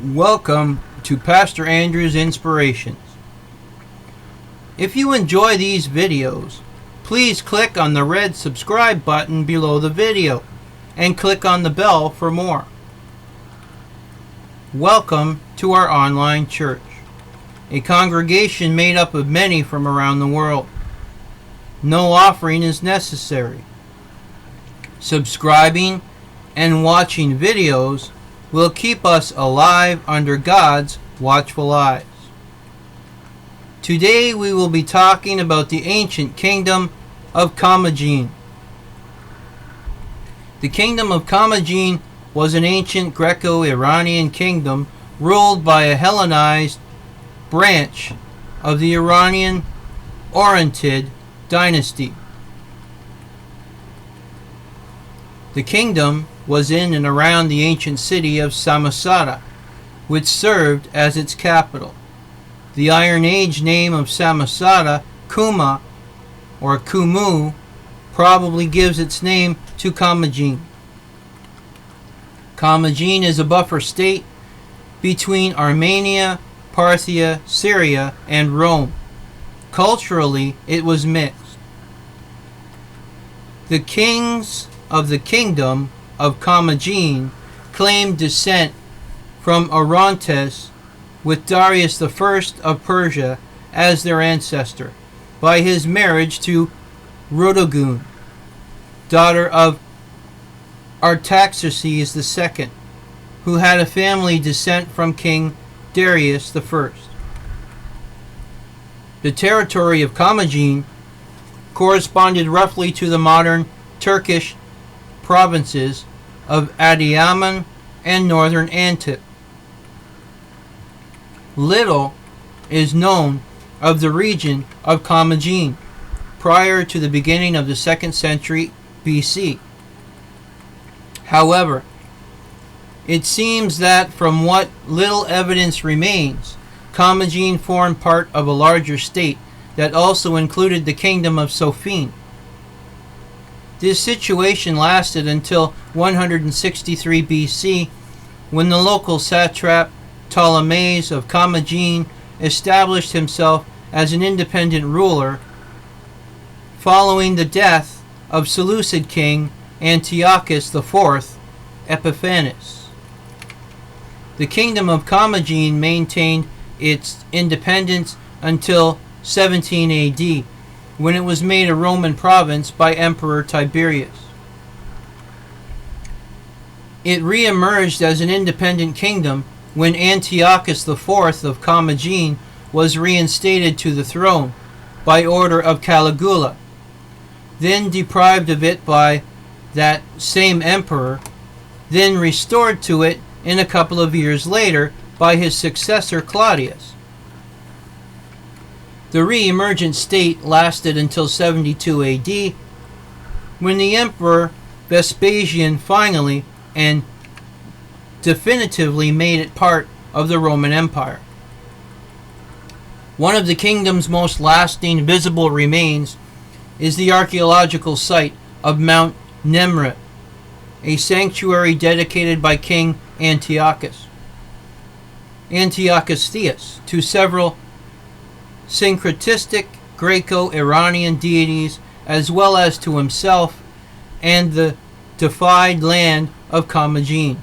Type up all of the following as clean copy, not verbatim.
Welcome to Pastor Andrew's Inspirations. If you enjoy these videos, please click on the red subscribe button below the video and click on the bell for more. Welcome to our online church, a congregation made up of many from around the world. No offering is necessary. Subscribing and watching videos will keep us alive under God's watchful eyes. Today we will be talking about the ancient kingdom of Commagene. The kingdom of Commagene was an ancient Greco-Iranian kingdom ruled by a Hellenized branch of the Iranian Oranid dynasty. The kingdom was in and around the ancient city of Samosata, which served as its capital. The Iron Age name of Samosata, Kuma, or Kumu, probably gives its name to Commagene. Commagene is a buffer state between Armenia, Parthia, Syria, and Rome. Culturally, it was mixed. The kings of the kingdom of Commagene claimed descent from Orontes, with Darius I of Persia as their ancestor, by his marriage to Rhodogun, daughter of Artaxerxes II, who had a family descent from King Darius I. The territory of Commagene corresponded roughly to the modern Turkish provinces of Adıyaman and northern Antip. Little is known of the region of Commagene prior to the beginning of the 2nd century BC. However, it seems that from what little evidence remains, Commagene formed part of a larger state that also included the kingdom of Sophene. This situation lasted until 163 BC, when the local satrap Ptolemais of Commagene established himself as an independent ruler following the death of Seleucid king Antiochus IV Epiphanes. The kingdom of Commagene maintained its independence until 17 AD, when it was made a Roman province by Emperor Tiberius. It re-emerged as an independent kingdom when Antiochus IV of Commagene was reinstated to the throne by order of Caligula, then deprived of it by that same emperor, then restored to it in a couple of years later by his successor Claudius. The re-emergent state lasted until 72 AD, when the Emperor Vespasian finally and definitively made it part of the Roman Empire. One of the kingdom's most lasting visible remains is the archaeological site of Mount Nemrut, a sanctuary dedicated by King Antiochus Theus to several syncretistic Greco-Iranian deities, as well as to himself and the deified land of Commagene.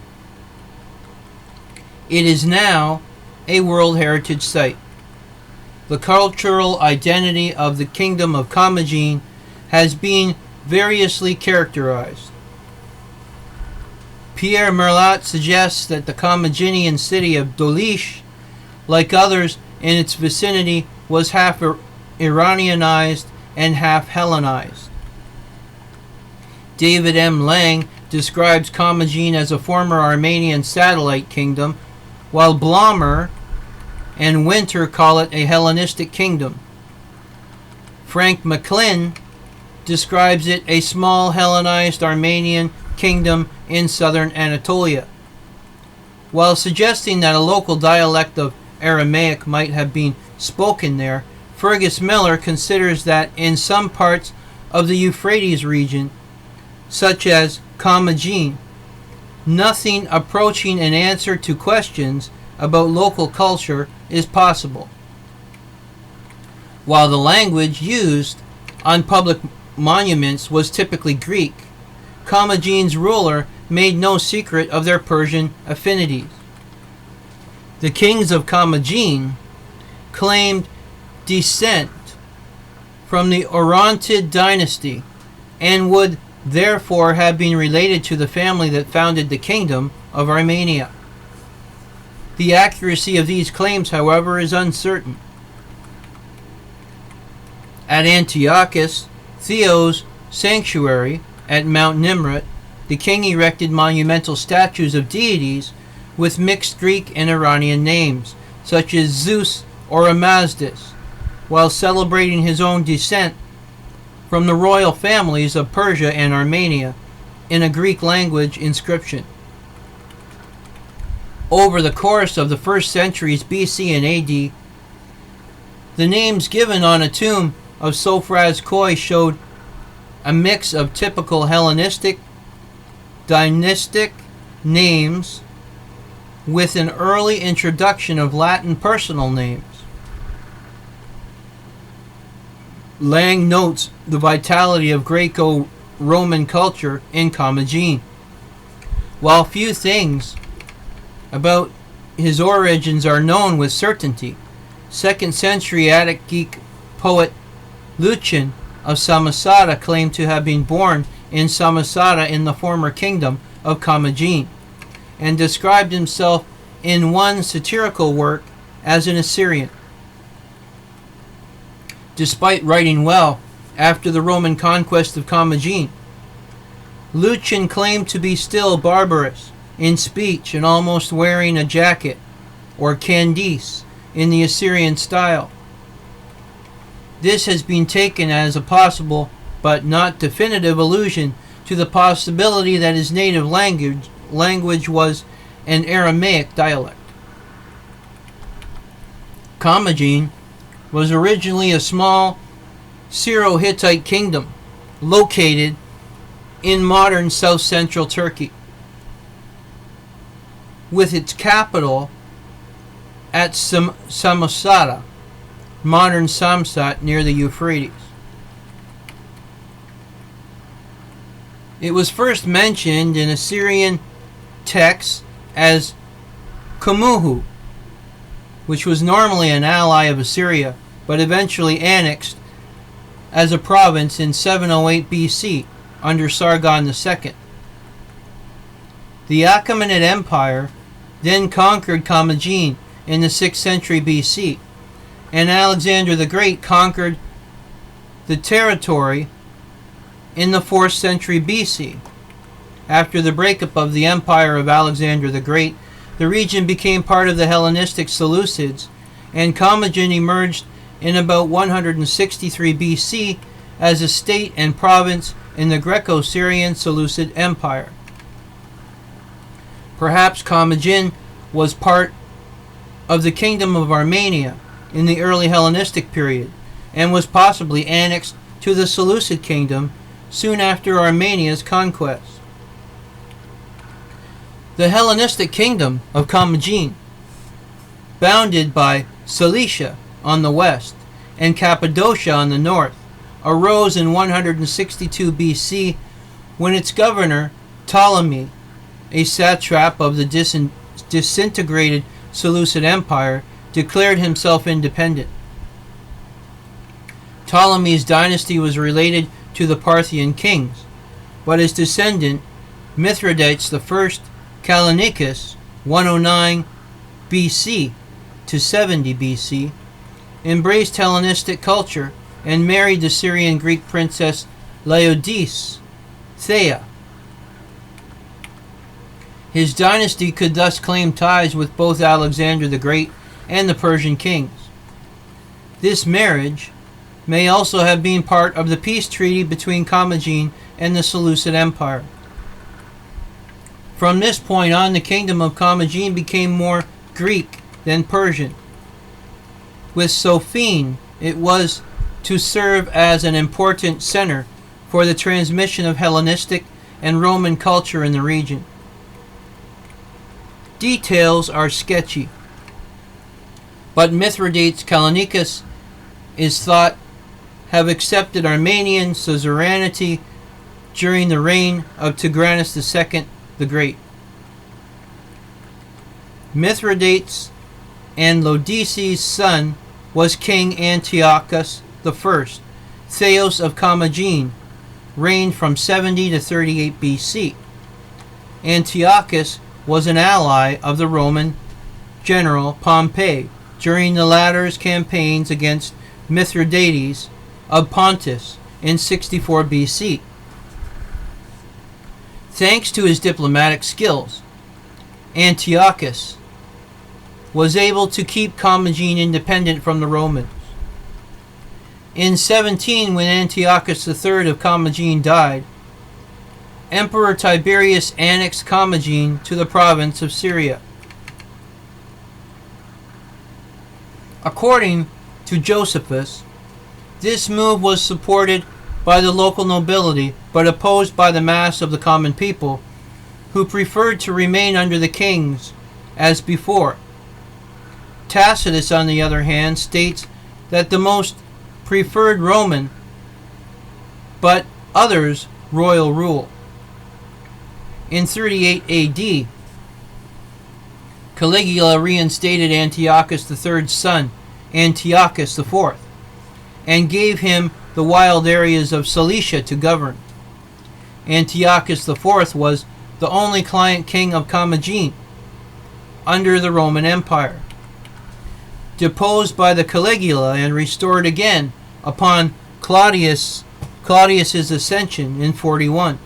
It is now a World Heritage Site. The cultural identity of the kingdom of Commagene has been variously characterized. Pierre Merlat suggests that the Commagenian city of Dolish, like others in its vicinity, was half Iranianized and half Hellenized. David M. Lang describes Commagene as a former Armenian satellite kingdom, while Blomer and Winter call it a Hellenistic kingdom. Frank McClin describes it a small Hellenized Armenian kingdom in southern Anatolia, while suggesting that a local dialect of Aramaic might have been spoken there. Fergus Miller considers that in some parts of the Euphrates region, such as Commagene, nothing approaching an answer to questions about local culture is possible. While the language used on public monuments was typically Greek, Commagene's ruler made no secret of their Persian affinities. The kings of Commagene claimed descent from the Orontid dynasty and would therefore have been related to the family that founded the kingdom of Armenia. The accuracy of these claims, however, is uncertain. At Antiochus Theo's sanctuary at Mount Nimrut, the king erected monumental statues of deities with mixed Greek and Iranian names, such as Zeus or Amazdis, while celebrating his own descent from the royal families of Persia and Armenia in a Greek language inscription. Over the course of the first centuries BC and AD, the names given on a tomb of Sophras Khoi showed a mix of typical Hellenistic dynastic names with an early introduction of Latin personal names. Lang notes the vitality of Greco-Roman culture in Commagene. While few things about his origins are known with certainty, 2nd century Attic Greek poet Lucian of Samosata claimed to have been born in Samosata in the former kingdom of Commagene, and described himself in one satirical work as an Assyrian. Despite writing well after the Roman conquest of Commagene, Lucian claimed to be still barbarous in speech and almost wearing a jacket or candice in the Assyrian style. This has been taken as a possible but not definitive allusion to the possibility that his native language was an Aramaic dialect. Commagene was originally a small Syro-Hittite kingdom located in modern south-central Turkey, with its capital at Samosata, modern Samsat, near the Euphrates. It was first mentioned in Assyrian texts as Kumuhu, which was normally an ally of Assyria, but eventually annexed as a province in 708 BC under Sargon II. The Achaemenid Empire then conquered Commagene in the 6th century BC, and Alexander the Great conquered the territory in the 4th century BC. After the breakup of the empire of Alexander the Great, the region became part of the Hellenistic Seleucids, and Commagene emerged in about 163 BC as a state and province in the Greco-Syrian Seleucid Empire. Perhaps Commagene was part of the Kingdom of Armenia in the early Hellenistic period, and was possibly annexed to the Seleucid kingdom soon after Armenia's conquest. The Hellenistic kingdom of Commagene, bounded by Cilicia on the west and Cappadocia on the north, arose in 162 BC when its governor Ptolemy, a satrap of the disintegrated Seleucid Empire, declared himself independent. Ptolemy's dynasty was related to the Parthian kings, but his descendant Mithridates I Callinicus, 109 BC to 70 BC, embraced Hellenistic culture and married the Syrian Greek princess Laodice Thea. His dynasty could thus claim ties with both Alexander the Great and the Persian kings. This marriage may also have been part of the peace treaty between Commagene and the Seleucid Empire. From this point on, the kingdom of Commagene became more Greek than Persian. With Sophene, it was to serve as an important center for the transmission of Hellenistic and Roman culture in the region. Details are sketchy, but Mithridates Callinicus is thought have accepted Armenian suzerainty during the reign of Tigranes II the Great. Mithridates and Laodice's son was King Antiochus I, Theos of Commagene, reigned from 70 to 38 BC. Antiochus was an ally of the Roman general Pompey during the latter's campaigns against Mithridates of Pontus in 64 BC. Thanks to his diplomatic skills, Antiochus was able to keep Commagene independent from the Romans. In 17, when Antiochus III of Commagene died, Emperor Tiberius annexed Commagene to the province of Syria. According to Josephus, this move was supported by the local nobility but opposed by the mass of the common people, who preferred to remain under the kings as before. Tacitus, on the other hand, states that the most preferred Roman, but others royal rule. In 38 AD, Caligula reinstated Antiochus III's son, Antiochus IV, and gave him the wild areas of Cilicia to govern. Antiochus IV was the only client king of Commagene under the Roman Empire, deposed by the Caligula and restored again upon Claudius's ascension in 41.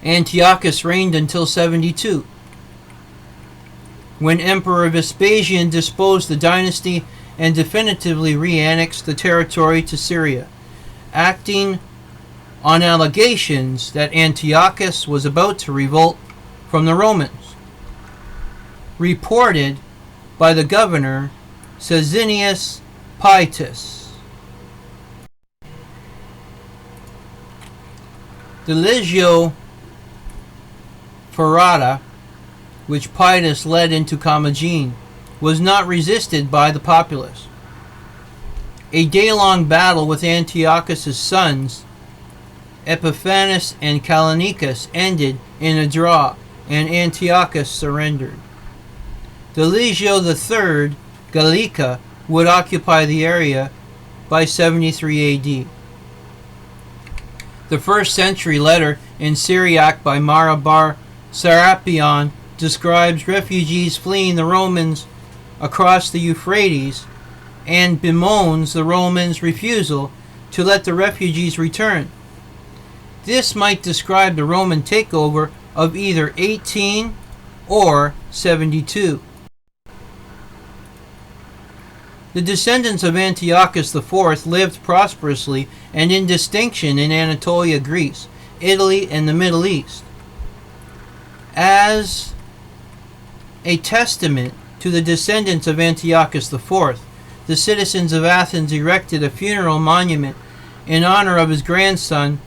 Antiochus reigned until 72, when Emperor Vespasian disposed the dynasty and definitively re-annexed the territory to Syria, acting on allegations that Antiochus was about to revolt from the Romans, reported by the governor Caesinius Paetus. The Legio Ferrata, which Paetus led into Commagene, was not resisted by the populace. A day-long battle with Antiochus's sons, Epiphanes and Callinicus, ended in a draw, and Antiochus surrendered. The Legio III Gallica would occupy the area by 73 AD. The first century letter in Syriac by Mara bar Serapion describes refugees fleeing the Romans across the Euphrates and bemoans the Romans' refusal to let the refugees return. This might describe the Roman takeover of either 18 or 72. The descendants of Antiochus IV lived prosperously and in distinction in Anatolia, Greece, Italy, and the Middle East. As a testament to the descendants of Antiochus IV, the citizens of Athens erected a funeral monument in honor of his grandson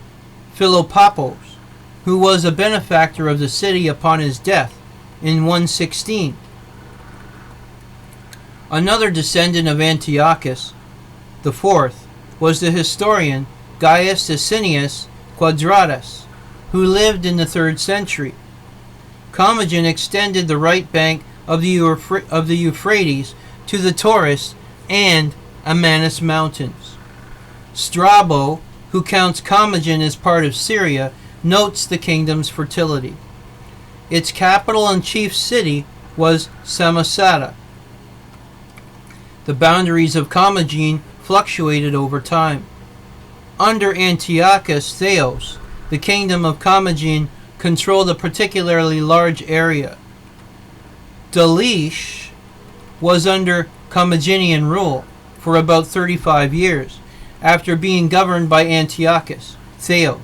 Philopappos, who was a benefactor of the city upon his death in 116. Another descendant of Antiochus IV was the historian Gaius Asinius Quadratus, who lived in the 3rd century. Commagene extended the right bank of the Euphrates to the Taurus and Amanus Mountains. Strabo, who counts Commagene as part of Syria, notes the kingdom's fertility. Its capital and chief city was Samosata. The boundaries of Commagene fluctuated over time. Under Antiochus Theos, the kingdom of Commagene controlled a particularly large area. Delish was under Commagenian rule for about 35 years, after being governed by Antiochus Theos.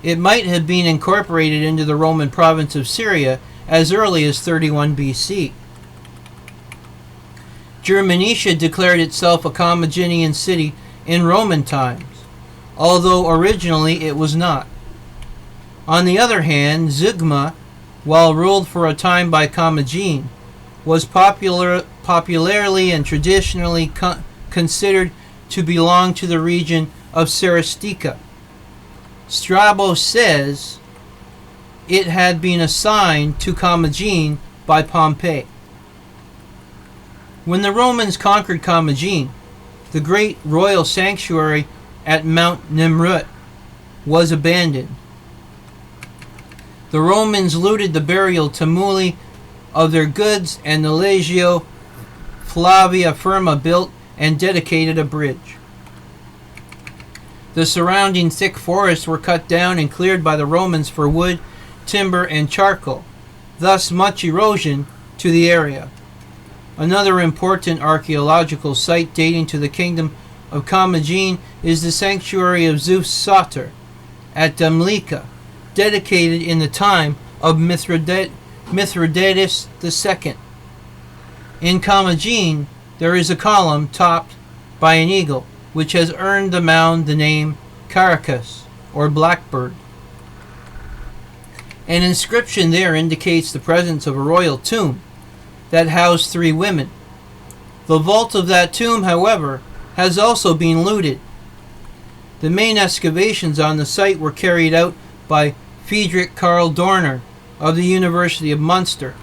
It might have been incorporated into the Roman province of Syria as early as 31 BC. Germanicia declared itself a Commagenian city in Roman times, although originally it was not. On the other hand, Zeugma, while ruled for a time by Commagene, was popularly and traditionally considered to belong to the region of Serestica. Strabo says it had been assigned to Commagene by Pompey. When the Romans conquered Commagene, the great royal sanctuary at Mount Nemrut was abandoned. The Romans looted the burial tumuli of their goods, and the Legio Flavia Firma built and dedicated a bridge. The surrounding thick forests were cut down and cleared by the Romans for wood, timber, and charcoal, thus much erosion to the area. Another important archaeological site dating to the kingdom of Commagene is the sanctuary of Zeus Soter at Damlica, dedicated in the time of Mithridates II. In Commagene, there is a column topped by an eagle, which has earned the mound the name Caracas, or Blackbird. An inscription there indicates the presence of a royal tomb that housed 3 women. The vault of that tomb, however, has also been looted. The main excavations on the site were carried out by Friedrich Karl Dorner of the University of Munster.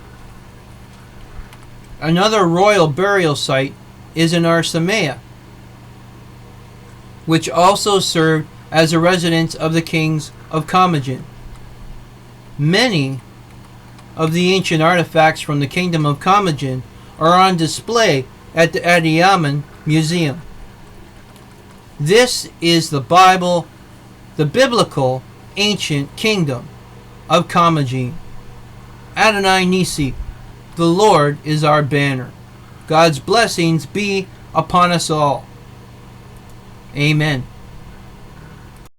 Another royal burial site is in Arsamea, which also served as a residence of the kings of Commagene. Many of the ancient artifacts from the kingdom of Commagene are on display at the Adiyaman Museum. This is the biblical ancient kingdom of Commagene. Adonai Nisi, the Lord is our banner. God's blessings be upon us all. Amen.